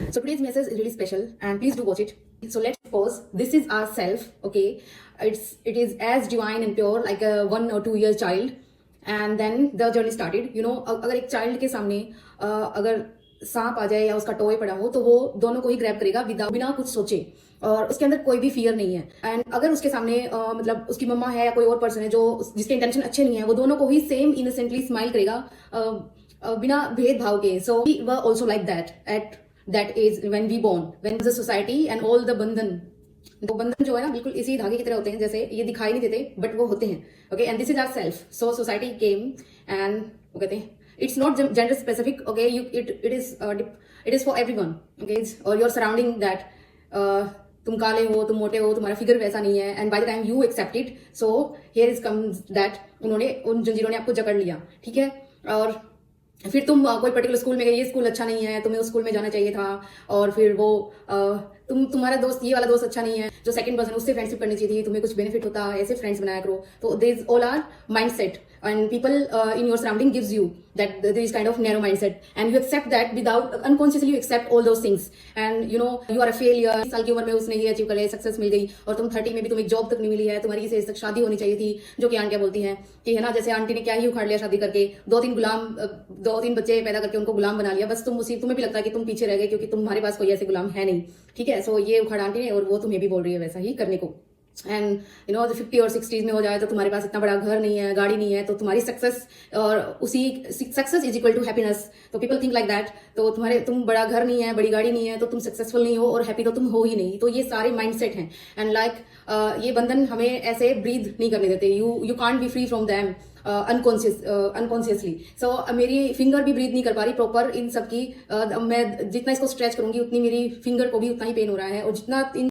So today's message is really special and please do watch it. So let's suppose this is our self, okay? It is as divine and pure like a 1 or 2 years child, and then the journey started. You know, अगर एक child के सामने अगर सांप आ जाए या उसका toy पड़ा हो तो वो दोनों को ही ग्रैब करेगा बिना कुछ सोचे, और उसके अंदर कोई भी फियर नहीं है. एंड अगर उसके सामने मतलब उसकी मम्मा है या कोई और पर्सन है जो जिसके इंटेंशन अच्छे नहीं है, वो दोनों को ही सेम इनोसेंटली स्माइल करेगा बिना भेदभाव के. So we were also like that at that age when we born, when the society and all the bandhan, वो बंधन जो है ना बिल्कुल इसी धागे की तरह होते हैं, जैसे ये दिखाई नहीं देते बट वो होते हैं. Okay, and this is our self. So society came and वो कहते हैं it's not gender specific, okay? It is for everyone, okay? Or you're surrounding that तुम काले हो, तुम मोटे हो, तुम्हारा फिगर वैसा नहीं है, and by the time you accept it, so here is comes that उन्होंने उन जंजीरों ने आपको जकड़ लिया, ठीक है? और फिर तुम कोई पर्टिकुलर स्कूल में गए, ये स्कूल अच्छा नहीं है, तुम्हें उस स्कूल में जाना चाहिए था, और फिर वो तुम्हारा दोस्त, ये वाला दोस्त अच्छा नहीं है, जो सेकंड पर्सन उससे फ्रेंडशिप करनी चाहिए थी, तुम्हें कुछ बेनिफिट होता, ऐसे फ्रेंड्स बनाया करो. तो this all are mindset, and people in your surrounding gives you that there is kind of narrow mindset, and you accept that without unconsciously you accept all those things, and you know you are a failure. 20 साल की उम्र में उसने ये achieve कर लिया, success मिल गई, और तुम 30 में भी तुम्हें एक जॉब तक नहीं मिली है, तुम्हारी किसी तक शादी होनी चाहिए थी, जो कि आंटियां बोलती हैं कि है ना, जैसे आंटी ने क्या ही उखाड़ लिया शादी करके, 2-3 बच्चे पैदा करके उनको गुलाम बना लिया, बस तुम्हें भी लगता है कि तुम पीछे रह गए क्योंकि तुम्हारे पास कोई ऐसे गुलाम है नहीं, ठीक है? सो ये उखाड़ आंटी ने, और वो तुम्हें भी बोल रही है वैसा ही करने को. एंड यू नो 50 और 60 में हो जाए तो तुम्हारे पास इतना बड़ा घर नहीं है, गाड़ी नहीं है, तो तुम्हारी सक्सेस और उसी success is equal to happiness. तो पीपल थिंक लाइक दैट. तो तुम बड़ा घर नहीं है, बड़ी गाड़ी नहीं है, तो तुम सक्सेसफुल नहीं हो, और हैप्पी तो तुम हो ही नहीं. तो ये सारे माइंडसेट हैं, एंड लाइक ये बंधन हमें ऐसे ब्रीथ नहीं करने देते. You can't be free from them unconsciously. So मेरी फिंगर भी ब्रीथ नहीं कर पा रही प्रॉपर इन सब की. मैं जितना इसको स्ट्रेच करूंगी उतनी मेरी फिंगर को भी उतना ही पेन हो रहा है, और जितना इन